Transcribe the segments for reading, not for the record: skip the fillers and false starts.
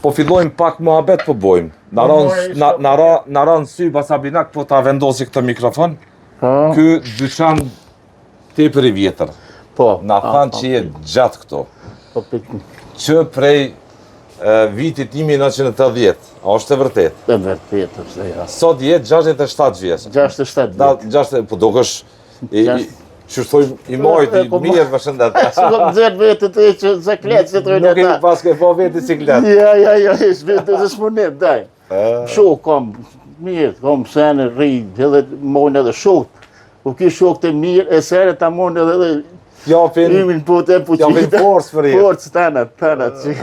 Po fillojmë pak muhabet po bojmë. Na ran sy Basabinak po ta vendosi këtë mikrofon. Ky dyqan tepër i vjetër. Po. Na thanë që je gjatë këto. Po pikë. Që prej vitit 1980, a është e vërtet? E vërtet është, ja. Sot je 67 vjeç. 67 vjeç. Po dukesh që thojmë i mojt, i mirë më shëndet. Që kom dzerë vetë të që zeklet që të rojnë Nuk e pas ke po vetë ciklet. Ja, ishtë shmonim, daj. Shok kom, mirë, kom sene rrinë, edhe mojnë edhe shok. Po ki shok të mirë, e sene ta mojnë edhe imin po të puqita. Japin forës për i. Forës tanat, që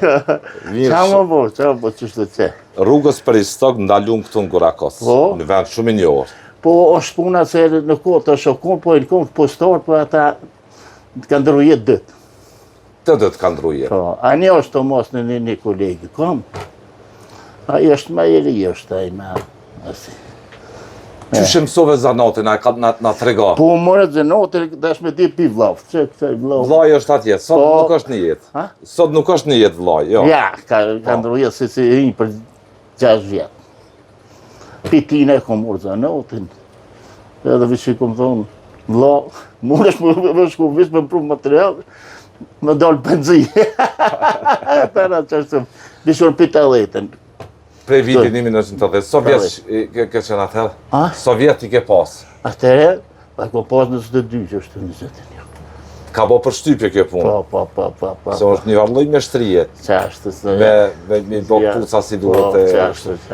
qa më bo, qështu që. Rrugës për i stok ndalun këtu në Kurakos, në vend shumë i njohur. Po është puna se në kohë të shokon, po e në kohë postar, po ata ka ndru jetë dëtë. Të dëtë ka ndru jetë? Po, a një është Tomas në një kolegi, kom. A i është ma jeli, është a i ma, asi. Qështë mësove zanatin, a na të rega? Po, mërët zanatin, dhe është me di pi vlavë, që këtaj vlavë. Vlaj është atje, sot nuk është një jetë. Sot nuk është një jetë vlaj, jo. Ja, ka ndru jetë, si rinjë për 6 vjetë. Pitine kom urë zanotin, edhe vishë i kom thonë, vla, mund është më shku vishë me pru material, me dalë benzi. Tëra që është, vishë pita letën. Prej vitin 1980, Sovjet ke qenë atëherë? Sovjet i ke pas? Atëherë, pa ko pas në 22 që është 21. Ka bo për shtypje kjo punë? Po. Se është një varloj me shtrije. Qashtë. Me bo puca si duhet e...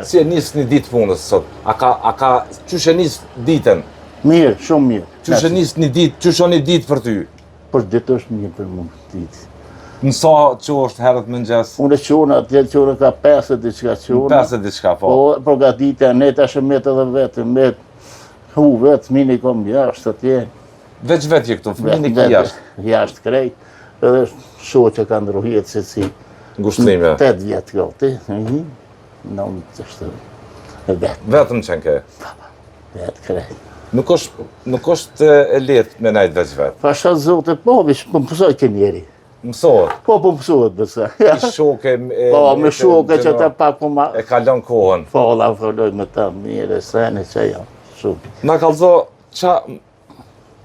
Si e njësë një ditë punës sot? A ka... Qysh e njësë ditën? Mirë, shumë mirë. Qysh e njësë një ditë? Qysh o një ditë për ty? Për ditë është mirë për mund ditë. Nësa që është herët mëngjes? Unë e qona, atje qona ka 50 diçka qona. 50 diçka, po. Po ka ditë e ne tash e metë edhe vetë, hu vetë, mini kom jashtë atje. Veç vetë je këtu, fëmini ki jashtë? Jashtë krejt, edhe shohë që ka ndru jetë se si... Ngushtrime? 8 vjetë gati, 9 qështë vetë. Vetëm qenë ke? Vetë krejt. Nuk është e letë me najtë veç vetë? Pasha zote, po, vishë, po mësoj ke njeri. Mësohet? Po mësohet bësa. I shoke... Po, me shoke që ta pak po ma... E kalon kohën? Po, la fëlloj me ta mire, sene që jam, shumë. Na kalzo,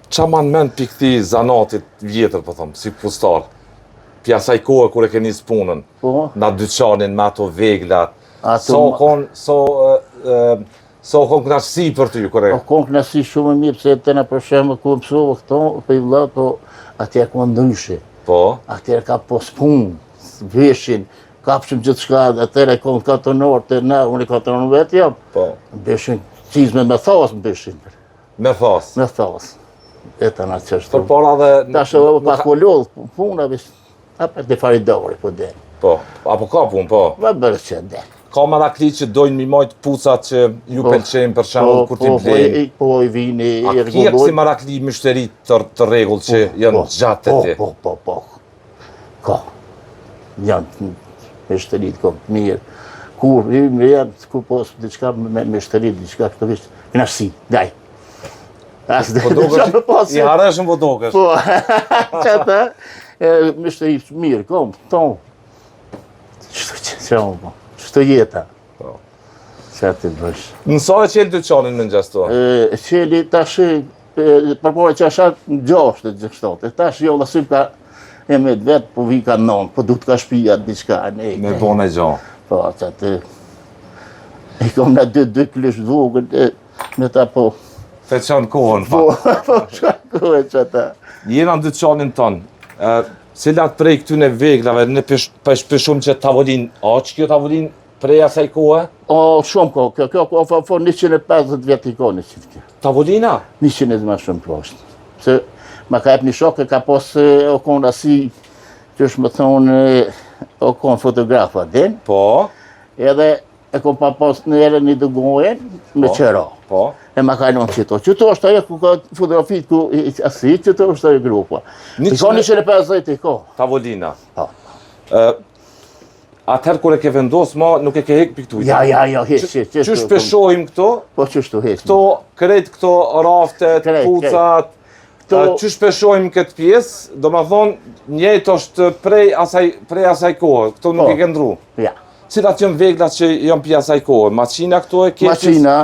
qa man men për këti zanatit vjetër, po thëmë, si pustar? Pja saj kohë kur e ke njësë punën? Po? Na dyqanin me ato veglat? So kon knasësi për ty, kore? Po, kon knasësi shumë e mirë, pëse të në përshemë ku mësove këto, për i vla, po, atje ku ndryshe. Po? Atje ka pos punë, veshin, kapshim gjithë shka, atër e kon 4 orë të na, unë i 4 orë vetë jam. Po? Beshin, qizme me thasë më beshin. Me thasë? Me thasë. E të nga qështë. Për para dhe... Ta shë dhe pa kollollë, puna, apër të faridori, po dhe. Po, apo ka punë, po? Ma bërë që dhe. Ka marakli që dojnë mi majtë pucat që ju pelqenjë për shemë kur ti blejnë? Po, i vini, i regullojnë. A kje kësi marakli mështerit të regullë që janë gjatë të ti? Po. Ka. Janë mështerit, ko, mirë. Kur, i më janë, ku posë, diçka me mështerit, diçka këtë vishë, knasi, daj. Po dokesh, i hareshën po dokesh? Po, që ta, mështerit mirë, kom, tonë. Qështë jeta. Që ti bësh. Nësa e qelë dyqanin në njës to? Qeli tash, përpore që asha në 6 gjështote, tash jo lasim ka e me vetë, po vi ka 9, po du të ka shpija diqka. Me bon e gjo. Po, që ti, i kom në 2 klish vogën, me ta po... Feqan kohën, po, shka kohën që ta. Jena në dyqanin tonë, cilat prej këtyne veglave, në pëshpëshum që tavolin, a që kjo tavolin prej asaj kohë? O, shumë kohë, kjo 150 vjetë i kohë në qitë kjo. Tavolina? 100 ma shumë poshtë. Se ma ka ep një shokë, ka posë o konë asi, që është më thonë, o konë fotografa din. Po? Edhe e kom pa posë në ere një dëgojen me qëra. Po? E ma ka njën qëto. Qëto është ajo ku ka fotografit ku asi, qëto është ajo grupa. I ka 150 i ka. Tavolina? Po. Atëherë kur e ke vendosë ma, nuk e ke hek për këtu? Ja, heq. Që shpeshohim këto? Po, qështu heq. Këto, krejt këto raftet, pucat, që shpeshohim këtë pjesë, do më thonë, njëjtë është prej asaj kohë, këto nuk e ke ndru? Ja. Cilat janë veglat që janë pjesa e kohë? Maqina këto e keqës? Maqina,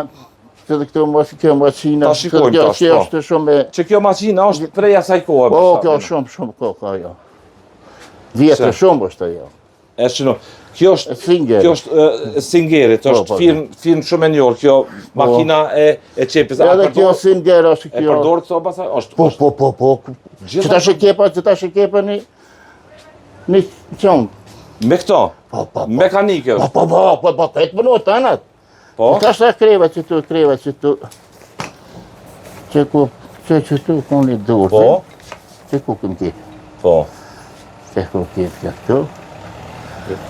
që dhe kjo maqina, Ta shikojmë tash, kjo po. është shumë... Që kjo maqina është prej asaj kohë. Po, kjo është shumë kohë, jo. Vjetër shumë është ajo. E shëno, kjo është Singer. Kjo është Singerit, është firmë shumë e njohur, kjo makina e qepës. Edhe kjo Singer është kjo. E përdor këto pasaj? Po. Që ta shikepa një qonë. Me këto? Po. Mekanike është? Po, 5 minutë, anët. Po? Ka shta kreva që tu. Që tu, ku një durë. Po? Që ku këm ki. Po. Që ku këm këtu.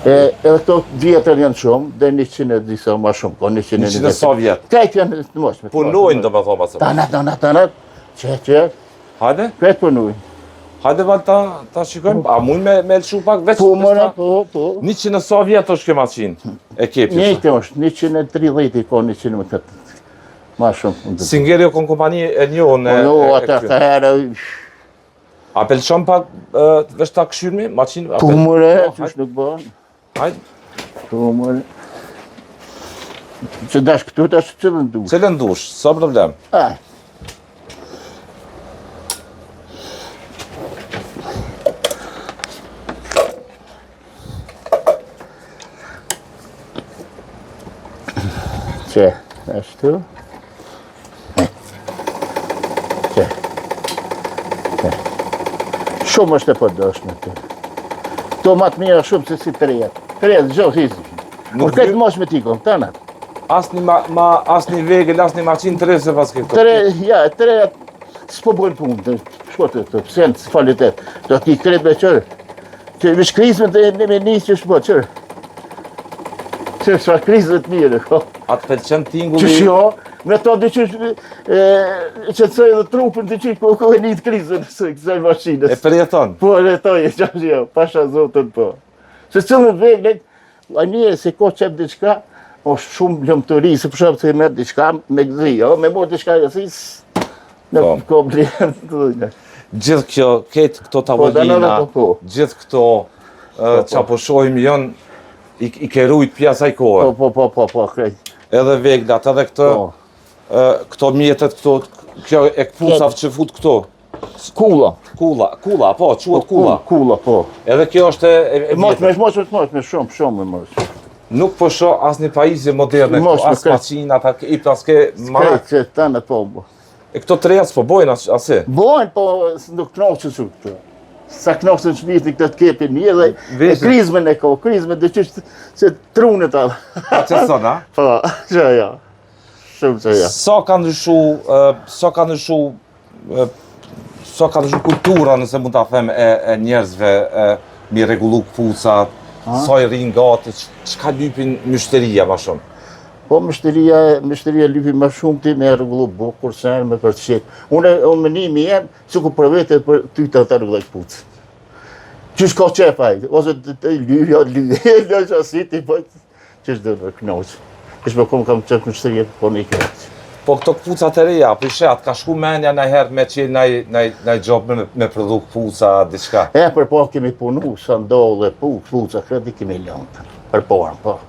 Edhe këto vjetër janë shumë, dhe 100 e disa ma shumë, ko 100 e sa vjetë? Kajtë janë të moshme. Punojnë do me thoma se. Tanat. Që. Hajde? Kajtë punojnë. Hajde val ta shikojmë, a mujnë me lëshu pak veç? Po, mëna, po. 100 e sa vjetë është kjo maqinë e kepjes? Njëjtë është, 130 i ko 100 ma shumë. Singeri o kon kompani e njohën e ata herë. A pelqon pak veç ta këshyrmi, maqinë? Po, mëre, qësh nuk bënë. Hajde. Po, mëre. Që dash këtu, dash që dhe ndush. Cëllë ndush, sa problem? Që, ashtu. Që. Shumë është e përdoshme të. To matë mira shumë se si të rejet. Të rejet, gjohë hizë. Por këtë mosh me tikon, të anat. Asni vegel, asni maqinë të rejë se pas këtë. Të rejet, s'po bojnë punë, shkotë të pësenë, së kvalitet. Do t'i kretë me qërë. Që vish krizme të me njësë që shpo, qërë. Që shfa krizme të mire, ko. A të pelqen tingulli? Që shjo, me to dhe që qëtësoj edhe trupin të qikë, po e një të krizme në kësaj mashinës. E përjeton? Po, retoj, që shjo, pasha zotën po. Se cëllën veglet, a njëre se ko qep diqka, është shumë lëmëtëri, se përshamë të e merë diqka me gëzi, me morë diqka jësis, në ko blihen të dhujnë. Gjithë kjo, ketë këto tavolina, gjithë këto që po shojmë janë, i kerujt pjasa i kohë. Po, krejt. Edhe veglat, edhe këto mjetet këto, kjo e këpucav që fut këto. Kula, po, quhet kula. Kula, po. Edhe kjo është e vjetër. Moshme, shumë moshme. Nuk po shoh asnjë pajisje moderne këtu, as maqina, i paske marrë. Që tënë po. E këto treja s'po bojnë asi? Bojnë, po nuk knoqën që këtu. Sa knoqën shmiti këtë të kepin një dhe krizmen e ko, krizmen dhe qështë se trunët atë. A që sot, a? Po, që ja. Shumë që ja. Sa ka ndryshu kultura, nëse mund ta them, e njerëzve, mi rregullu këpucat, sa i rrinë gati, çka lypin myshteria ma shumë? Po, myshteria lypin ma shumë ti me rregullu bukur, sen, me përqet. Unë menimi jem, që ku për vete për ty të rregullaj këpucë. Qysh ka qepaj, ose të lypja, që asiti, po, qysh dhe në knoqë. Qysh me kom kam qep myshteria, po me i këtë. Po këto këpucat e reja, prishet, ka shku menja nëjherë me qenë nëj gjopë me prodhu këpuca, diçka? Për po kemi punu, sa ndollë dhe këpuca, kredi kemi lënë, për porën, po.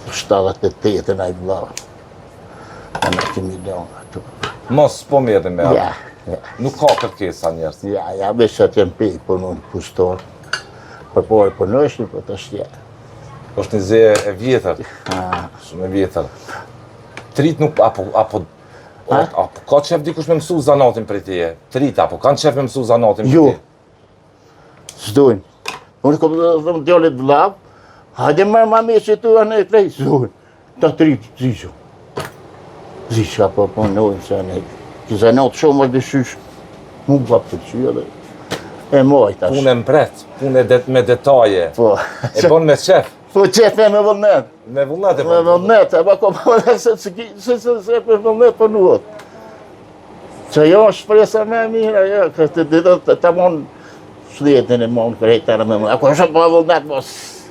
78 nëj vlavë, në kemi lënë ato. Mos, po mirë me atë? Ja. Nuk ka kërkesa njerës? Ja, besha të jenë pejë punu në pustorë. Për porë punojshni, po të shtja. është një ze e vjetër, shumë e vjetër. Trit nuk, apo ka qef dikush me mësu zanatin për tije? Trit, apo kanë qef me mësu zanatin për tije? Jo, s'dojnë. Unë kom dhe më djallit vlavë, hajde më ma me që tu anë e krej, s'dojnë. Ta trit, zisho. Zisho, apo punojnë që anë e. Që zanat shumë është dëshysh, mu vapë të qyë dhe e mojt ashtë. Punë e mbret, punë me detaje. Po. E bon me qef. Po qef me vullnet. Me vullnet e Me vullnet, e bako me vullnet se për vullnet për nuot. Që jo është shpresa me mira, jo, këtë të mon shljetin e mon kërejtare me vullnet. Ako është për vullnet mos.